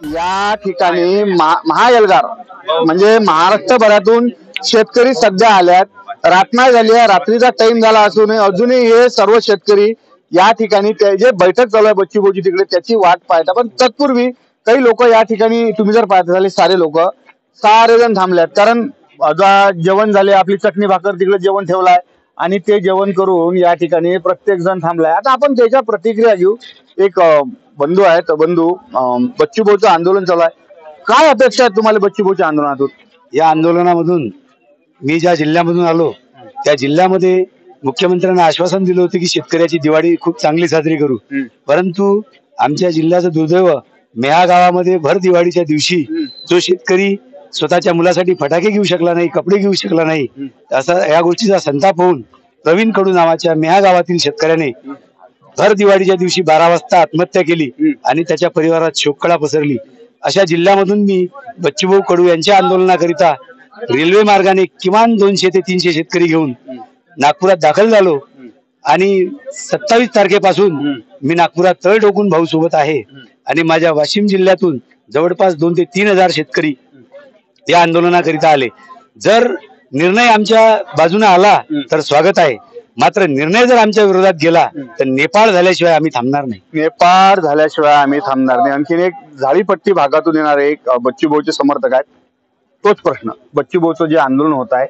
या ठिकाणी महाएल्गार म्हणजे महाराष्ट्रभरातून शेतकरी सध्या आल्यात. रात्र झाली आहे, रात्रीचा टाइम झाला असून अजूनही हे सर्व शेतकरी या ठिकाणी जे बैठक चालू आहे बच्चू भाऊची तिकडे त्याची वाट पाहतात. पण तत्पूर्वी काही लोक या ठिकाणी तुम्ही जर पाहत झाले सारे जण थांबल्यात. कारण जेवण झाले, आपली चटणी भाकर तिकडे जेवण ठेवलाय आणि ते जेवण करून या ठिकाणी प्रत्येक जण थांबलाय. आता आपण त्याच्या प्रतिक्रिया घेऊ. एक बंधू आहेत, बच्चू भाऊचं आंदोलन चालू आहे. काय अपेक्षा आहेत तुम्हाला बच्चू भाऊच्या आंदोलनातून? या आंदोलनामधून मी ज्या जिल्ह्यामधून आलो त्या जिल्ह्यामध्ये मुख्यमंत्र्यांना आश्वासन दिलं होतं की शेतकऱ्याची दिवाळी खूप चांगली साजरी करू. परंतु आमच्या जिल्ह्याचं दुर्दैव, मेहा गावामध्ये भर दिवाळीच्या दिवशी जो शेतकरी स्वतःच्या मुलासाठी फटाके घेऊ शकला नाही, कपडे घेऊ शकला नाही, असा या गोष्टीचा संताप होऊन प्रवीण कडू नावाच्या मेहा गावातील शेतकऱ्याने भर दिवाळीच्या दिवशी 12 वाजता आत्महत्या केली आणि त्याच्या परिवारात शोककळा पसरली. अशा जिल्ह्यामधून मी बच्चूभाऊ कडू यांच्या आंदोलनाकरिता रेल्वे मार्गाने किमान 200 ते 300 शेतकरी घेऊन नागपुरात दाखल झालो आणि 27 तारखेपासून मी नागपुरात तळ ठोकून भाऊ सोबत आहे. आणि माझ्या वाशिम जिल्ह्यातून जवळपास 2 ते 3 हजार शेतकरी या आंदोलनाकरिता आले. जर निर्णय आमच्या बाजूने आला तर स्वागत आहे, मात्र निर्णय जर आमच्या विरोधात गेला तर नेपाळ झाल्याशिवाय आम्ही थांबणार नाही. नेपाळ झाल्याशिवाय आम्ही थांबणार नाही. आणखीन एक झाडीपट्टी भागातून येणारे एक बच्चू भाऊचे समर्थक आहेत. तोच प्रश्न, बच्चू भाऊचं जे आंदोलन होत आहे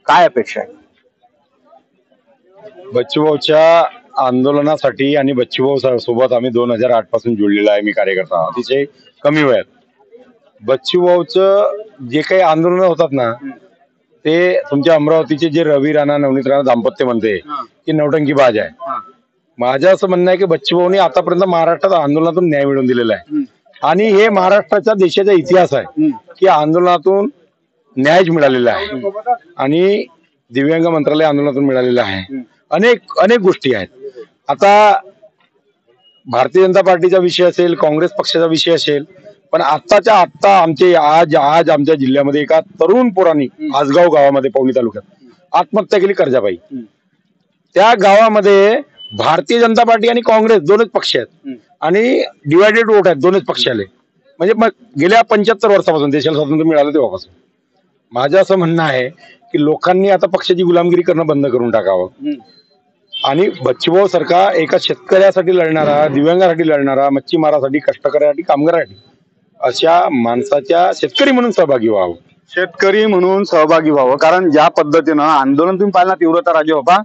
काय अपेक्षा आहे? बच्चू भाऊच्या आंदोलनासाठी आणि बच्चू भाऊ सोबत आम्ही 2008 पासून जुळलेला आहे. मी कार्यकर्ता अतिशय कमी वयात. बच्चू भाऊचं जे काही आंदोलन होतात ना, ते तुमच्या अमरावतीचे जे रवी राणा नवनीत राणा दाम्पत्य म्हणते की नौटंकी बाज आहे. माझं असं म्हणणं आहे की बच्चू भाऊनी आतापर्यंत महाराष्ट्रात आंदोलनातून न्याय मिळवून दिलेला आहे आणि हे महाराष्ट्राच्या देशाचा इतिहास आहे की आंदोलनातून न्यायच मिळालेला आहे आणि दिव्यांग मंत्रालय आंदोलनातून मिळालेलं आहे. अनेक गोष्टी आहेत. आता भारतीय जनता पार्टीचा विषय असेल, काँग्रेस पक्षाचा विषय असेल, पण आत्ताच्या आत्ता आज आमच्या जिल्ह्यामध्ये एका तरुण पोरांनी आसगाव गावामध्ये पवनी तालुक्यात आत्महत्या केली कर्जाबाई. त्या गावामध्ये भारतीय जनता पार्टी आणि काँग्रेस दोनच पक्ष आहेत आणि डिवायडेड वोट आहेत दोनच पक्षाले. म्हणजे मग गेल्या 75 वर्षापासून देशाला स्वातंत्र्य मिळालं तेव्हापासून माझं असं म्हणणं आहे की लोकांनी आता पक्षाची गुलामगिरी करणं बंद करून टाकावं आणि बच्चूभाऊ सारखा एका शेतकऱ्यासाठी लढणारा, दिव्यांगासाठी लढणारा, मच्छीमारासाठी, कष्टकऱ्यासाठी, कामगारासाठी अशा माणसाच्या शेतकरी म्हणून सहभागी व्हावं. शेतकरी म्हणून सहभागी व्हावं. कारण ज्या पद्धतीनं आंदोलन तुम्ही पाहिलं, तीव्रता राजे बाबा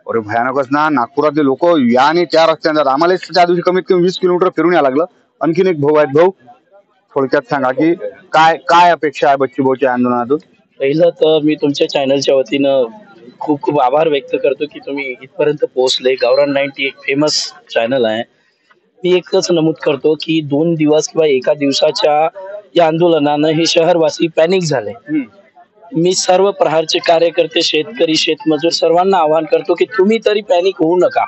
अरे भयानकच ना. नागपुरातले लोक या आणि त्या रस्त्याने आम्हाला त्या दिवशी कमीत कमी 20 किलोमीटर फिरून यावं लागलं. आणखीन एक भाऊ आहेत. भाऊ, थोडक्यात सांगा की काय अपेक्षा आहे बच्चू भाऊच्या आंदोलनातून? पहिलं तर मी तुमच्या चॅनलच्या वतीनं खूप खूप आभार व्यक्त करतो की तुम्ही इथपर्यंत पोहोचले. गावरान 90 एक फेमस चॅनल आहे. मी एकच नमूद करतो की 2 दिवस किंवा एका दिवसाच्या या आंदोलनानं हे शहरवासी पॅनिक झाले. मी सर्व प्रहारचे कार्यकर्ते, शेतकरी, शेतमजूर सर्वांना आवाहन करतो की तुम्ही तरी पॅनिक होऊ नका.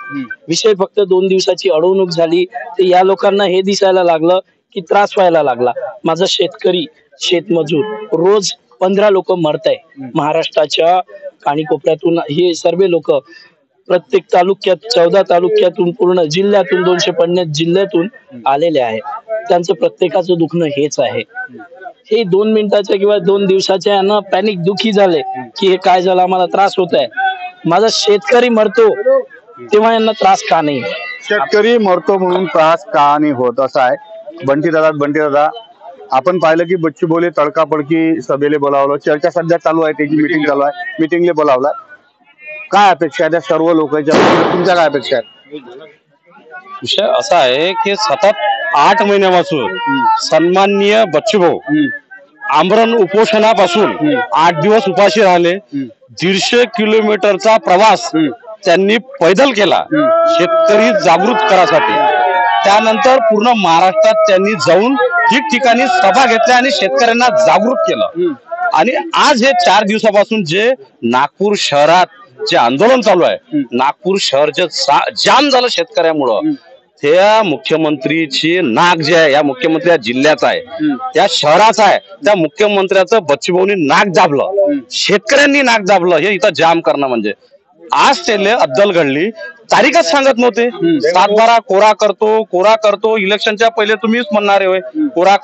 विषय फक्त 2 दिवसाची अडवणूक झाली तर या लोकांना हे दिसायला लागलं की त्रास व्हायला लागला. माझा शेतकरी, शेतमजूर रोज 15 लोक मरताय. महाराष्ट्राच्या काणीकोपऱ्यातून हे सर्व लोक प्रत्येक तालुक्यात 14 तालुक्यातून पूर्ण जिल्ह्यातून 250 जिल्ह्यातून आलेले आहे. त्यांचं प्रत्येकाचं दुखणं हेच आहे. हे 2 मिनिटाच्या किंवा 2 दिवसाच्या यानं पॅनिक दुखी झाले की हे काय झालं, आम्हाला त्रास होत आहे. माझा शेतकरी मरतो तेव्हा यांना त्रास का नाही? शेतकरी मरतो म्हणून त्रास का नाही होत असं आहे. बंटी दादा आपण पाहिलं की बच्चू भाऊले तडकाफडकी सभेले बोलावलं. चर्चा सध्या चालू आहे, त्याची मीटिंग चालू आहे. मीटिंगले बोलावलं. काय अपेक्षा आहे त्या सर्व लोकांच्या? तुमच्या काय अपेक्षा आहेत? विषय असा आहे की सतत 8 महिन्यापासून सन्माननीय बच्चू भाऊ आमरण उपोषणापासून 8 दिवस उपाशी राहिले. 150 किलोमीटरचा प्रवास त्यांनी पैदल केला शेतकरी जागृत करासाठी. त्यानंतर पूर्ण महाराष्ट्रात त्यांनी जाऊन ठिकठिकाणी सभा घेतल्या आणि शेतकऱ्यांना जागृत केलं. आणि आज हे 4 दिवसापासून जे नागपूर शहरात जे आंदोलन चालू आहे, नागपूर शहर जे जाम झालं शेतकऱ्यामुळं, त्या मुख्यमंत्रीची नाक जे आहे, या मुख्यमंत्री जिल्ह्याचा आहे, त्या शहराचा आहे, त्या मुख्यमंत्र्याचं बच्चू भाऊनी नाक दाबलं, शेतकऱ्यांनी नाक दाबलं. हे इथं जाम करणं म्हणजे आज त्याला अद्दल घडली, तारीखच सांगत नव्हते. 7-12 कोरा करतो इलेक्शनच्या पहिले तुम्हीच म्हणणारे होय, कोरा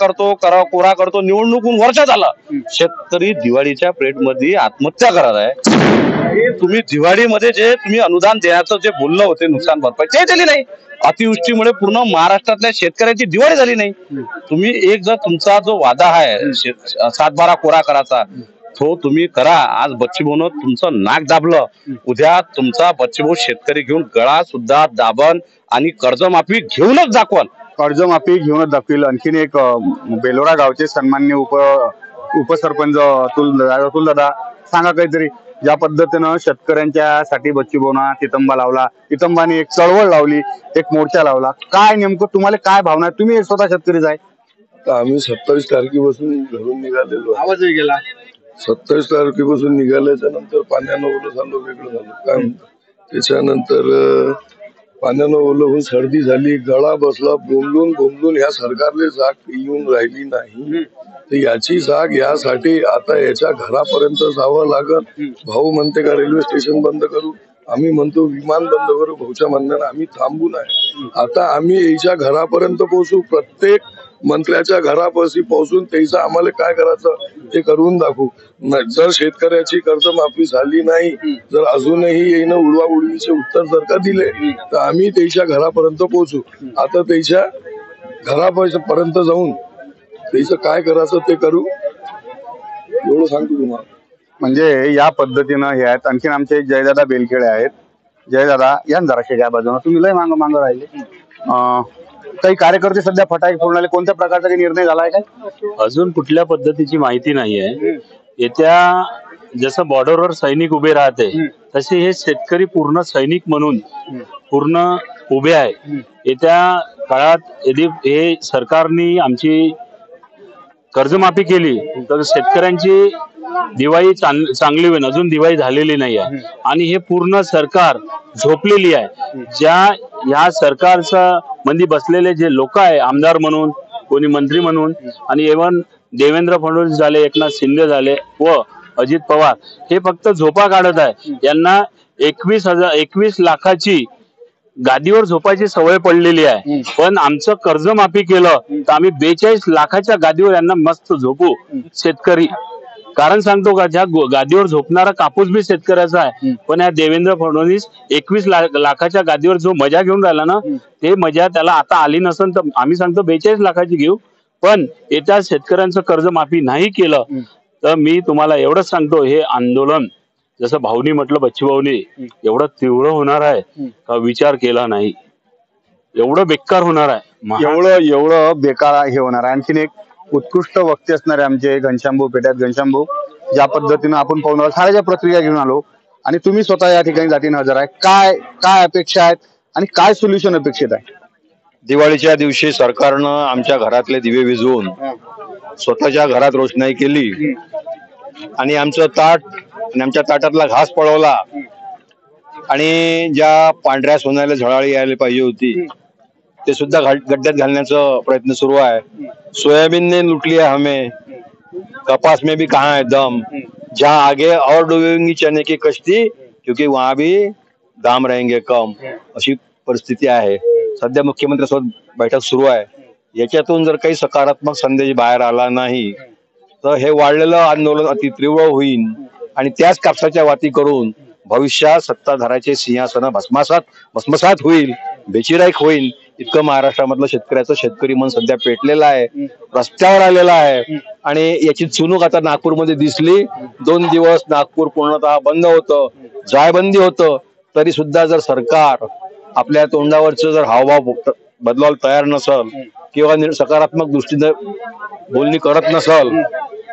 करतो निवडणूक वर्षात आला. शेतकरी दिवाळीच्या पिरियड मध्ये आत्महत्या करत आहे. तुम्ही दिवाळीमध्ये जे तुम्ही अनुदान देण्याचं जे बोललं होते नुकसान भरपाई ते दिली नाही. अतिवृष्टीमुळे पूर्ण महाराष्ट्रातल्या शेतकऱ्यांची दिवाळी झाली नाही. तुम्ही एक जर तुमचा जो वादा आहे 7-12 कोरा करायचा तो तुम्ही करा. आज बच्चूभाऊनं तुमचं नाक दाबलं, उद्या तुमचा बच्चूभाऊ शेतकरी घेऊन गळा सुद्धा दाबन आणि कर्जमाफी घेऊनच दाखवल. कर्जमाफी घेऊनच दाखवील. आणखीन एक बेलोरा गावचे सन्माननीय उपसरपंच अतुल दादा, सांगा काहीतरी. ज्या पद्धतीनं शेतकऱ्यांच्यासाठी बच्चूभाऊना तितंबा लावला, तितंबाने एक चळवळ लावली, एक मोर्चा लावला, काय नेमकं तुम्हाला काय भावना आहे? तुम्ही स्वतः शेतकरीच आहे. आम्ही 27 तारखेपासून घरून निघालेलो. आवाजही गेला. 27 तारखेपासून निघाल्याच्या नंतर पाण्यानं ओलं झालं, वेगळं झालं. काय म्हणतात त्याच्यानंतर पाण्यानं ओलं होऊन सर्दी झाली, गळा बसला, बोंबलून ह्या सरकारने जाग येऊन राहिली नाही. तर याची जाग यासाठी आता याच्या घरापर्यंत जावं लागत. भाऊ म्हणते का रेल्वे स्टेशन बंद करू, आम्ही म्हणतो विमान बंद करू. भाऊच्या म्हणण्यानं आम्ही थांबू नाही. आता आम्ही याच्या घरापर्यंत पोहोचू, प्रत्येक मंत्र्याच्या घरापाशी पोहोचून त्याचं आम्हाला काय करायचं ते करून दाखवू. जर शेतकऱ्याची कर्जमाफी झाली नाही, जर अजूनही येणं उडवाउडवीचे उत्तर जर का दिले तर आम्ही त्याच्या घरापर्यंत पोहोचू. आता त्याच्या घरापर्यंत जाऊन त्याचं काय करायचं ते करू, एवढं सांगतो तुम्हाला. म्हणजे या पद्धतीनं हे आहेत. आणखीन आमचे जयदादा बेलखेडे आहेत. जयदादा या जराशे या बाजूला, तुम्ही लय मागं राहिले. काही कार्यकर्ते सध्या फटाके फोडणारे, कोणत्या प्रकारचा काही निर्णय झालाय काय? अजून कुठल्या पद्धतीची माहिती नाहीये. येत्या जसं बॉर्डरवर सैनिक उभे राहते तसे हे शेतकरी पूर्ण सैनिक म्हणून पूर्ण उभे आहे. येत्या काळात यदि हे सरकारने आमची कर्जमाफी केली तर शेतकऱ्यांची दिवाळी चांगली होईल. अजून दिवाळी झालेली नाही आहे आणि हे पूर्ण सरकार झोपलेली आहे. या सरकारचा मध्ये बसलेले जे लोक आहे, आमदार म्हणून, कोणी मंत्री म्हणून, आणि इव्हन देवेंद्र फडणवीस झाले, एकनाथ शिंदे झाले व अजित पवार, हे फक्त झोपा काढत आहे. यांना 21 लाखाची गादीवर झोपायची सवय पडलेली आहे. पण आमचं कर्जमाफी केलं तर आम्ही 42 लाखाच्या गादीवर यांना मस्त झोपू शेतकरी. कारण सांगतो का, ज्या गादीवर झोपणारा कापूस बी शेतकऱ्याचा आहे. पण या देवेंद्र फडणवीस 21 लाखाच्या गादीवर जो मजा घेऊन राहिला ना, ते मजा त्याला आता आली नसेल तर आम्ही सांगतो 42 लाखाची घेऊ. पण येत्या शेतकऱ्यांचं कर्जमाफी नाही केलं तर मी तुम्हाला एवढंच सांगतो, हे आंदोलन जसं भाऊनी म्हटलं, बच्चूभाऊनी, एवढं तीव्र होणार आहे का विचार केला नाही. एवढं बेकार होणार आहे, एवढं बेकार हे होणार आहे. आणखीन एक उत्कृष्ट वक्ते असणारे आमचे घनश्यामभाऊ पेट्यात. घनश्यामभाऊ, ज्या पद्धतीनं आपण पाहून साऱ्या प्रक्रिया घेऊन आलो आणि तुम्ही स्वतः या ठिकाणी जातीनं हजर आहे, काय अपेक्षा आहेत आणि काय सोल्युशन अपेक्षित आहे? दिवाळीच्या दिवशी सरकारनं आमच्या घरातले दिवे विझवून स्वतःच्या घरात रोषणाई केली आणि आमचं ताट आणि आमच्या ताटातला घास पळवला आणि ज्या पांढऱ्या सोन्याला झळाळी यायला पाहिजे होती ते सुद्धा गड्ड्यात घालण्याचा प्रयत्न सुरू आहे. सोयाबीन ने लूट लिया हमें, कपास में भी कहाँ है दम, जहाँ आगे और डुबेंगी चने की कश्ती क्योंकि वहां भी दाम रहेंगे कम, अशी परिस्थिती आहे. सध्या मुख्यमंत्र्यांसोबत बैठक सुरू आहे. याच्यातून जर काही सकारात्मक संदेश बाहेर आला नाही तर हे वाढलेलं आंदोलन अति तीव्र होईल आणि त्याच कापसाच्या वाती करून भविष्यात सत्ताधाऱ्याचे सिंहासन भस्मसात होईल, बेचिराईक होईल. इतकं महाराष्ट्रामधलं शेतकरी मन सध्या पेटलेलं आहे, रस्त्यावर आलेला आहे. आणि याची चुणूक आता नागपूरमध्ये दिसली. 2 दिवस नागपूर पूर्णतः बंद होतं, जायबंदी होतं, तरी सुद्धा जर सरकार आपल्या तोंडावरचं जर हावभाव बदलायला तयार नसल किंवा सकारात्मक दृष्टीने बोलणी करत नसल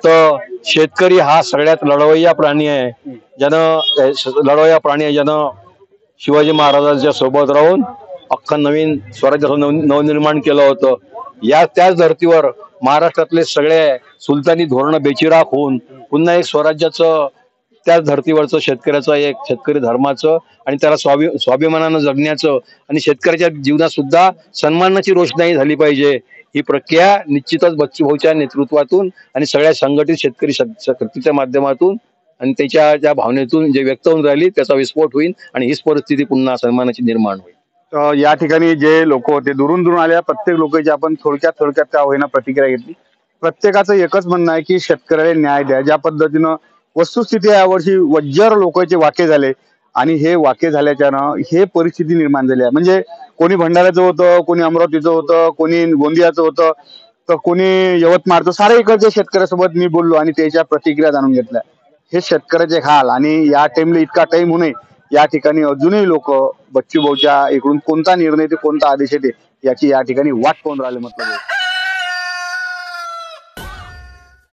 तर शेतकरी हा सगळ्यात लढवय्या प्राणी आहे. ज्यानं शिवाजी महाराजांच्या सोबत राहून अख्खं नवीन स्वराज्याचं नवनिर्माण केलं होतं. त्याच धर्तीवर महाराष्ट्रातले सगळे सुलतानी धोरणं बेचिराख होऊन पुन्हा एक स्वराज्याचं, त्याच धर्तीवरचं शेतकऱ्याचं, एक शेतकरी धर्माचं आणि त्याला स्वाभिमानानं जगण्याचं आणि शेतकऱ्याच्या जीवनात सुद्धा सन्मानाची रोषणाई झाली पाहिजे. ही प्रक्रिया निश्चितच बच्चूभाऊच्या नेतृत्वातून आणि सगळ्या संघटित शेतकरी शक्तीच्या माध्यमातून आणि त्याच्या ज्या भावनेतून जे व्यक्त होऊन राहिली त्याचा विस्फोट होईल आणि हीच परिस्थिती पुन्हा सन्मानाची निर्माण होईल. या ठिकाणी जे लोक होते दुरून दुरून आल्या प्रत्येक लोकांची आपण थोडक्यात का होईना प्रतिक्रिया घेतली. प्रत्येकाचं एकच म्हणणं आहे की शेतकऱ्याला न्याय द्या. ज्या पद्धतीनं वस्तुस्थिती यावर्षी वज्जर लोकांचे वाके झाले आणि हे वाके झाल्याच्यानं हे परिस्थिती निर्माण झाली आहे. म्हणजे कोणी भंडाऱ्याचं होतं, कोणी अमरावतीचं होतं, कोणी गोंदियाचं होतं, तर कोणी यवतमाळचं, सारे इकडच्या शेतकऱ्यासोबत मी बोललो आणि त्याच्या प्रतिक्रिया जाणून घेतल्या. हे शेतकऱ्याचे हाल आणि या टाइमला इतका टाइम होऊ नये या ठिकाणी अजूनही लोक बच्चू भाऊच्या इकडून कोणता निर्णय ते कोणता आदेश येते याची या ठिकाणी वाट पाहून राहिले म्हटलं.